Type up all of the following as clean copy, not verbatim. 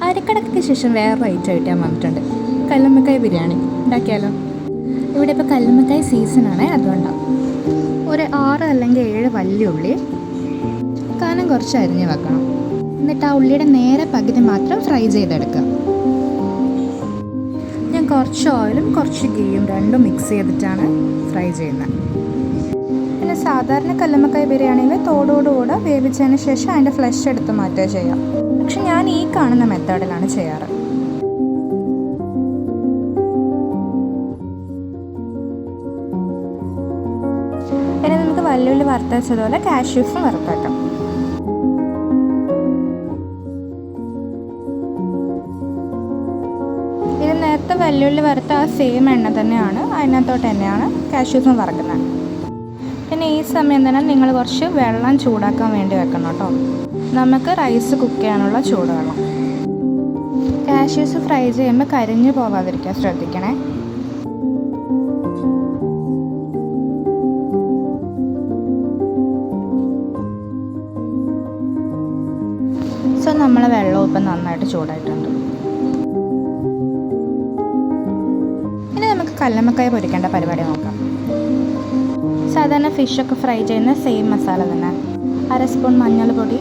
അരക്കടക്കൊക്കെ ശേഷം വേറൊരു ഐറ്റം ആയിട്ട് ഞാൻ വന്നിട്ടുണ്ട്. കല്ലുമ്മക്കായ ബിരിയാണി ഉണ്ടാക്കിയാലോ? ഇവിടെ ഇപ്പോൾ കല്ലുമ്മക്കായ സീസണാണ്, അതുകൊണ്ടാണ്. ഒരു 6 അല്ലെങ്കിൽ 7 വലിയ ഉള്ളി കനം കുറച്ച് അരിഞ്ഞ് വെക്കണം. എന്നിട്ട് ആ ഉള്ളിയുടെ നേരെ പകുതി മാത്രം ഫ്രൈ ചെയ്തെടുക്കുക. ഞാൻ കുറച്ച് ഓയിലും കുറച്ച് ഗീയും രണ്ടും മിക്സ് ചെയ്തിട്ടാണ് ഫ്രൈ ചെയ്യുന്നത്. പിന്നെ സാധാരണ കല്ലുമ്മക്കായ ബിരിയാണിയിൽ തോടോടുകൂടെ വേവിച്ചതിന് ശേഷം അതിൻ്റെ ഫ്ലഷ് എടുത്ത് മാറ്റുക ചെയ്യാം. പക്ഷെ ഞാൻ ഈ കാണുന്ന മെത്തേഡിലാണ് ചെയ്യാറ്. പിന്നെ നമുക്ക് വല്ലുള്ളി വറുത്തതുപോലെ കാഷ്യൂസും വറുത്തേക്കാം. ഇത് നേരത്തെ വല്ലുള്ളി വറുത്ത ആ സെയിം എണ്ണ തന്നെയാണ്, അതിനകത്തോട്ട് തന്നെയാണ് കാഷ്യൂസും വറുക്കുന്നത്. പിന്നെ ഈ സമയം തന്നെ നിങ്ങൾ കുറച്ച് വെള്ളം ചൂടാക്കാൻ വേണ്ടി വെക്കണം കേട്ടോ. നമുക്ക് റൈസ് കുക്ക് ചെയ്യാനുള്ള ചൂടുവെള്ളം. കാഷ്യൂസ് ഫ്രൈ ചെയ്യുമ്പോൾ കരിഞ്ഞു പോകാതിരിക്കാൻ ശ്രദ്ധിക്കണേ. സോ നമ്മൾ വെള്ളം ഇപ്പം നന്നായിട്ട് ചൂടായിട്ടുണ്ട്. ഇനി നമുക്ക് കല്ലുമ്മക്കായ പൊരിക്കേണ്ട പരിപാടി നോക്കാം. സാധാരണ ഫിഷൊക്കെ ഫ്രൈ ചെയ്യുന്ന സെയിം മസാല തന്നെ. 1/2 സ്പൂൺ മഞ്ഞൾപ്പൊടി,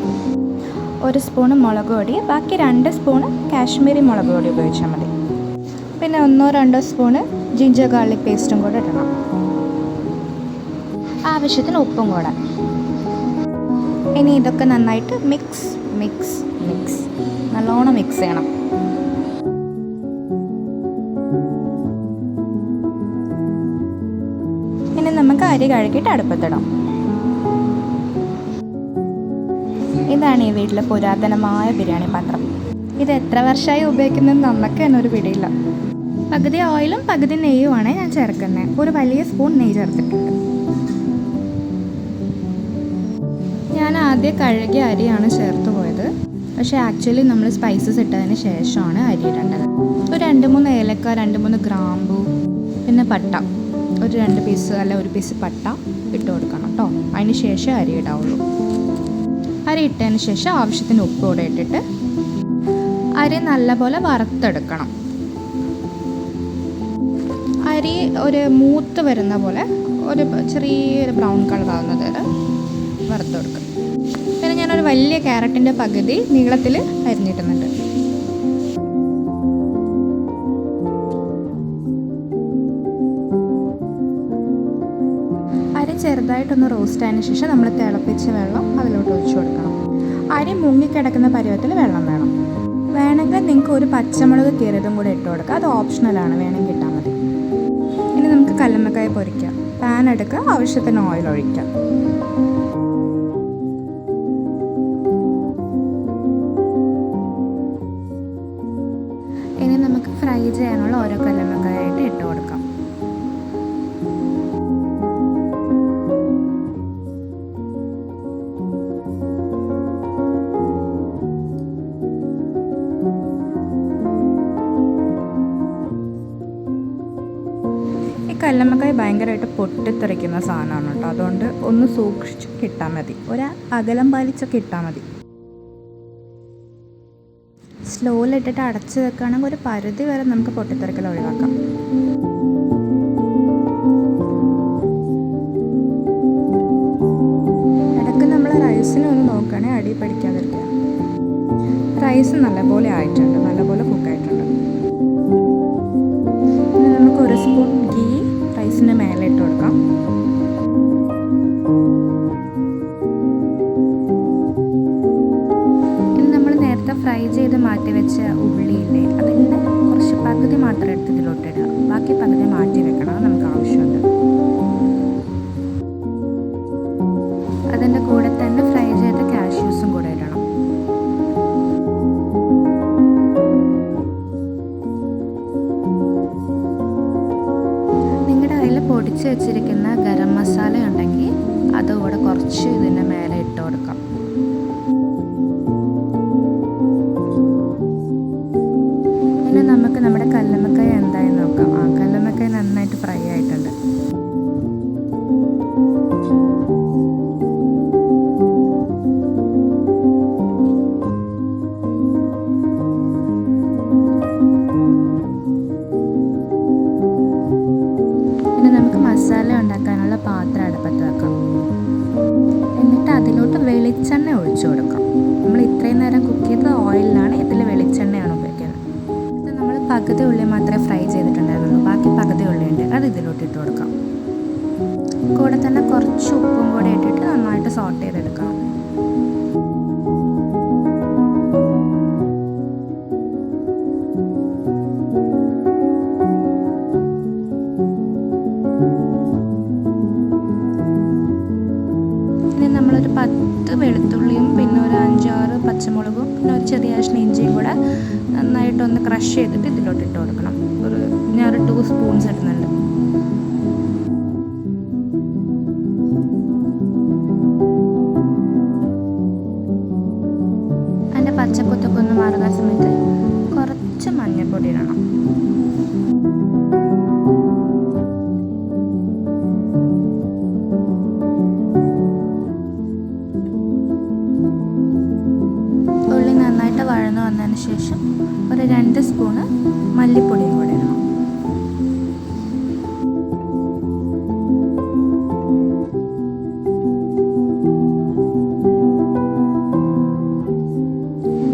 1 സ്പൂൺ മുളക് പൊടി, ബാക്കി 2 സ്പൂൺ കാശ്മീരി മുളക് പൊടി ഉപയോഗിച്ചാൽ മതി. പിന്നെ 1-2 സ്പൂണ് ജിഞ്ചർ ഗാർലിക് പേസ്റ്റും കൂടെ ഇടണം. ആവശ്യത്തിന് ഉപ്പും കൂടെ. ഇനി ഇതൊക്കെ നന്നായിട്ട് മിക്സ് നല്ലോണം മിക്സ് ചെയ്യണം. ഇനി നമുക്ക് അരി കഴുകിയിട്ട് അടുപ്പത്തിടാം. ഇതാണ് ഈ വീട്ടിലെ പുരാതനമായ ബിരിയാണി പാത്രം. ഇത് എത്ര വർഷമായി ഉപയോഗിക്കുന്നത് നമുക്ക് തന്നെ ഒരു പിടിയില്ല. പകുതി ഓയിലും പകുതി നെയ്യുമാണ് ഞാൻ ചേർക്കുന്നത്. ഒരു വലിയ സ്പൂൺ നെയ്യ് ചേർത്തിട്ടുണ്ട്. ഞാൻ ആദ്യം കഴുകിയ അരിയാണ് ചേർത്ത് പോയത്. പക്ഷേ ആക്ച്വലി നമ്മൾ സ്പൈസസ് ഇട്ടതിന് ശേഷമാണ് അരി ഇടേണ്ടത്. ഒരു 2-3 ഏലക്ക, 2-3 ഗ്രാമ്പു, പിന്നെ പട്ട, ഒരു 2 പീസ് അല്ല 1 പീസ് പട്ട ഇട്ട് കൊടുക്കണം കേട്ടോ. അതിന് ശേഷം അരി ഇടാവുള്ളൂ. അരി ഇട്ടതിന് ശേഷം ആവശ്യത്തിന് ഉപ്പ് കൂടെ ഇട്ടിട്ട് അരി നല്ലപോലെ വറുത്തെടുക്കണം. അരി ഒരു മൂത്ത് വരുന്ന പോലെ ഒരു ചെറിയൊരു ബ്രൗൺ കളർ ആവുന്നത് വരെ വറുത്തെടുക്കും. പിന്നെ ഞാനൊരു വലിയ ക്യാരറ്റിൻ്റെ പകുതി നീളത്തിൽ അരിഞ്ഞിടുന്നുണ്ട്. അരി ചെറുതായിട്ടൊന്ന് റോസ്റ്റ് ആയതിനു ശേഷം നമ്മൾ തിളപ്പിച്ച വെള്ളം അതിലോട്ട് ഒഴിച്ചു കൊടുക്കണം. അരി മുങ്ങിക്കിടക്കുന്ന പരുവത്തിൽ വെള്ളം വേണം. വേണമെങ്കിൽ നിങ്ങൾക്ക് ഒരു പച്ചമുളക് കീറിയതും കൂടെ ഇട്ട് കൊടുക്കുക. അത് ഓപ്ഷണലാണ്, വേണമെങ്കിൽ ഇട്ടാൽ മതി. ഇനി നമുക്ക് കല്ലുമ്മക്കായ പൊരിക്കാം. പാൻ എടുക്കുക, ആവശ്യത്തിന് ഓയിൽ ഒഴിക്കാം. ഇനി നമുക്ക് ഫ്രൈ ചെയ്യാനുള്ള ഓരോ കല്ലുമ്മക്കായായിട്ട് ഇട്ട് കൊടുക്കാം. കല്ലുമ്മക്കായ ഭയങ്കരമായിട്ട് പൊട്ടിത്തെറിക്കുന്ന സാധനമാണ് കേട്ടോ. അതുകൊണ്ട് ഒന്ന് സൂക്ഷിച്ചൊക്കെ ഇട്ടാൽ മതി. അകലം പാലിച്ചൊക്കെ ഇട്ടാൽ മതി. സ്ലോയിലിട്ടിട്ട് അടച്ച് വെക്കുകയാണെങ്കിൽ ഒരു പരിധി വരെ നമുക്ക് പൊട്ടിത്തെറിക്കൽ ഒഴിവാക്കാം. ഇടയ്ക്ക് നമ്മൾ റൈസിനെ ഒന്ന് നോക്കുകയാണെങ്കിൽ അടി പിടിക്കാതിരിക്കുക. റൈസ് നല്ലപോലെ ആയിട്ടുണ്ട്, നല്ലപോലെ കുക്കായിട്ടുണ്ട്. ഇനി നമുക്ക് 1 സ്പൂൺ ഗീ റൈസിൻ്റെ മേലെ ഇട്ട് കൊടുക്കാം. ഇനി നമ്മൾ നേരത്തെ ഫ്രൈ ചെയ്ത് മാറ്റി വെച്ച ഉള്ളിയില്ലേ, അതിൻ്റെ കുറച്ച് പകുതി മാത്രം എടുത്ത് ഇതിലോട്ടിടുക. ബാക്കി പകുതി മാറ്റി വെക്കണം, അത് നമുക്ക് ആവശ്യമുണ്ട്. അതിൻ്റെ കൂടെ തന്നെ ഫ്രൈ ചെയ്ത കാഷ്യൂസും കൂടെ ഇടണം. പൊടിച്ച് വെച്ചിരിക്കുന്ന ഗരം മസാല ഉണ്ടെങ്കിൽ അതുകൂടെ കുറച്ച് ഇതിൻ്റെ മേലെ ഇട്ട് കൊടുക്കാം. ഇനി നമുക്ക് നമ്മുടെ കല്ലുമ്മക്കായ എന്തായി നോക്കാം. കല്ലുമ്മക്കായ നന്നായിട്ട് ഫ്രൈ ആയിട്ടുണ്ട്. വെക്കാനുള്ള പാത്രം അടുപ്പത്ത് വെക്കാം. എന്നിട്ട് അതിലോട്ട് വെളിച്ചെണ്ണ ഒഴിച്ചു കൊടുക്കാം. നമ്മൾ ഇത്രയും നേരം കുക്ക് ചെയ്ത ഓയിലാണ്, ഇതിൽ വെളിച്ചെണ്ണയാണ് ഉപയോഗിക്കുന്നത്. ഇത് നമ്മൾ പകുതി ഉള്ളി മാത്രമേ ഫ്രൈ ചെയ്തിട്ടുണ്ടായിരുന്നുള്ളൂ, ബാക്കി പകുതി ഉള്ളിയുണ്ട്, അത് ഇതിലോട്ട് ഇട്ട് കൊടുക്കാം. കൂടെ തന്നെ കുറച്ച് ഉപ്പും കൂടെ ഇട്ടിട്ട് നന്നായിട്ട് സോട്ട് ചെയ്തെടുക്കാം. ഇനി നമ്മളൊരു 10 വെളുത്തുള്ളിയും പിന്നെ ഒരു 5-6 പച്ചമുളകും പിന്നെ ഒരു ചെറിയ കഷ്ണം ഇഞ്ചിയും കൂടെ നന്നായിട്ടൊന്ന് ക്രഷ് ചെയ്തിട്ട് ഇതിലോട്ട് ഇട്ട് കൊടുക്കണം. ഞാനൊരു 2 സ്പൂൺസ് ഇടുന്നുണ്ട്. അതിൻ്റെ പച്ചക്കുത്തൊക്കെ ഒന്ന് മാറുന്ന സമയത്ത് കുറച്ച് മഞ്ഞൾപ്പൊടി ഇടണം. ഉള്ളി നന്നായിട്ട് വഴന്നു വന്നതിന് ശേഷം ഒരു 2 സ്പൂണ് മല്ലിപ്പൊടിയും കൂടെ ഇടണം.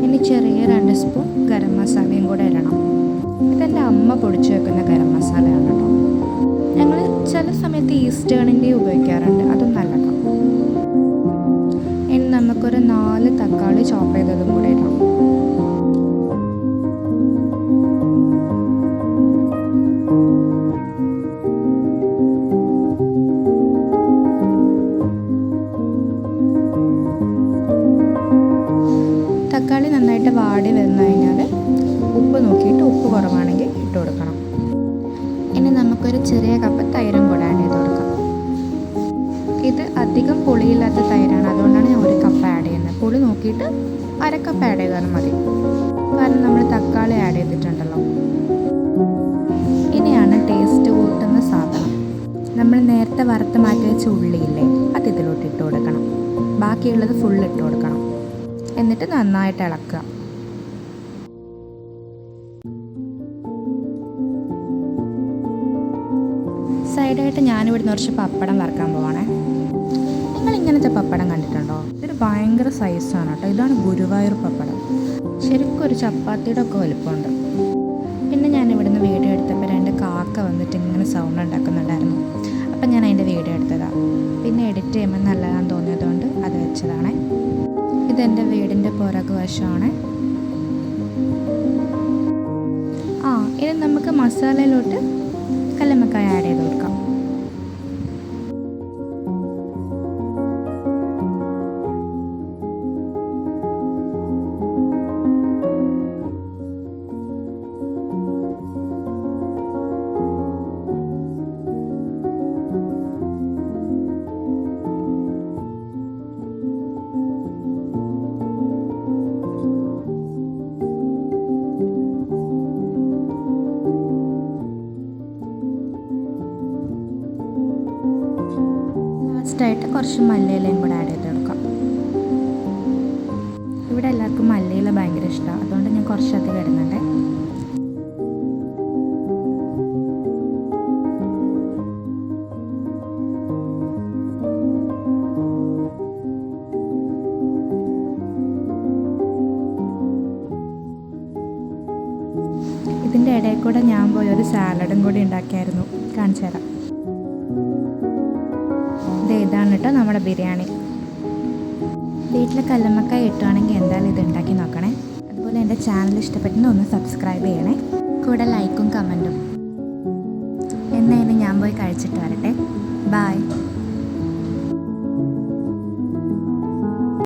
ഇനി ചെറിയ 2 സ്പൂൺ ഗരം മസാലയും കൂടെ ഇടണം. ഇതെൻ്റെ അമ്മ പൊടിച്ചു വെക്കുന്ന ഗരം മസാലയാണ് കേട്ടോ. ഞങ്ങൾ ചില സമയത്ത് ഈസ്റ്റേണിൻ്റെ ഉപയോഗിക്കാറുണ്ട്, അതും നല്ലതാണ്. ഇനി നമുക്കൊരു 4 തക്കാളി ചോപ്പ് ചെയ്തതും കൂടെ ഇടണം. തക്കാളി നന്നായിട്ട് വാടി വന്നു കഴിഞ്ഞാൽ ഉപ്പ് നോക്കിയിട്ട് ഉപ്പ് കുറവാണെങ്കിൽ ഇട്ട് കൊടുക്കണം. ഇനി നമുക്കൊരു ചെറിയ കപ്പ് തൈരും കൂടെ ആഡ് ചെയ്ത് കൊടുക്കാം. ഇത് അധികം പുളിയില്ലാത്ത തൈരാണ്, അതുകൊണ്ടാണ് ഞാൻ 1 കപ്പ് ആഡ് ചെയ്യുന്നത്. പുളി നോക്കിയിട്ട് 1/2 കപ്പ് ആഡ് ചെയ്താലും മതി, കാരണം നമ്മൾ തക്കാളി ആഡ് ചെയ്തിട്ടുണ്ടല്ലോ. ഇനിയാണ് ടേസ്റ്റ് കൂട്ടുന്ന സാധനം. നമ്മൾ നേരത്തെ വറുത്ത് മാറ്റി വെച്ച ഉള്ളിയില്ലേ, അത് ഇതിലോട്ട് ഇട്ട് കൊടുക്കണം. ബാക്കിയുള്ളത് ഫുൾ ഇട്ട് കൊടുക്കണം. എന്നിട്ട് നന്നായിട്ട് ഇളക്കുക. സൈഡായിട്ട് ഞാനിവിടുന്ന് കുറച്ച് പപ്പടം വറുക്കാൻ പോവാണേ. നിങ്ങൾ ഇങ്ങനത്തെ പപ്പടം കണ്ടിട്ടുണ്ടോ? ഇതൊരു ഭയങ്കര സൈസാണ് കേട്ടോ. ഇതാണ് ഗുരുവായൂർ പപ്പടം. ശരിക്കും ഒരു ചപ്പാത്തിയുടെ ഒക്കെ വലുപ്പമുണ്ട്. പിന്നെ ഞാൻ ഇവിടുന്ന് വീഡിയോ എടുത്തപ്പോൾ 2 കാക്ക വന്നിട്ട് ഇങ്ങനെ സൗണ്ട് ഉണ്ടാക്കുന്നുണ്ടായിരുന്നു. അപ്പം ഞാൻ അതിൻ്റെ വീഡിയോ എടുത്തതാണ്. പിന്നെ എഡിറ്റ് ചെയ്യുമ്പോൾ നല്ലതാണെന്ന് തോന്നിയതുകൊണ്ട് അത് വെച്ചതാണ്. ഇതെൻ്റെ വീടിൻ്റെ പുറകു വശമാണ്. ഇനി നമുക്ക് മസാലയിലോട്ട് കല്ലുമ്മക്കായ ആഡ് ചെയ്ത് കൊടുക്കാം. ലാസ്റ്റായിട്ട് കുറച്ച് മല്ലിയിലയും കൂടെ ആഡ് ചെയ്ത് കൊടുക്കാം. ഇവിടെ എല്ലാവർക്കും മല്ലിയില ഭയങ്കര ഇഷ്ടമാണ്, അതുകൊണ്ട് ഞാൻ കുറച്ചധികം ഇടുന്നുണ്ട്. ഇതിൻ്റെ ഇടയിൽ കൂടെ ഞാൻ പോയി ഒരു സാലഡും കൂടി ഉണ്ടാക്കിയായിരുന്നു, കാണിച്ചു തരാം. ഇതാണ് കേട്ടോ നമ്മുടെ ബിരിയാണി. വീട്ടിൽ കല്ലുമ്മക്കായ കിട്ടുവാണെങ്കിൽ എന്തായാലും ഇത് ഉണ്ടാക്കി നോക്കണേ. അതുപോലെ എൻ്റെ ചാനൽ ഇഷ്ടപ്പെട്ടെന്ന് ഒന്ന് സബ്സ്ക്രൈബ് ചെയ്യണേ, കൂടെ ലൈക്കും കമൻറ്റും. എന്നാലും ഞാൻ പോയി കഴിച്ചിട്ട് വരട്ടെ. ബായ്.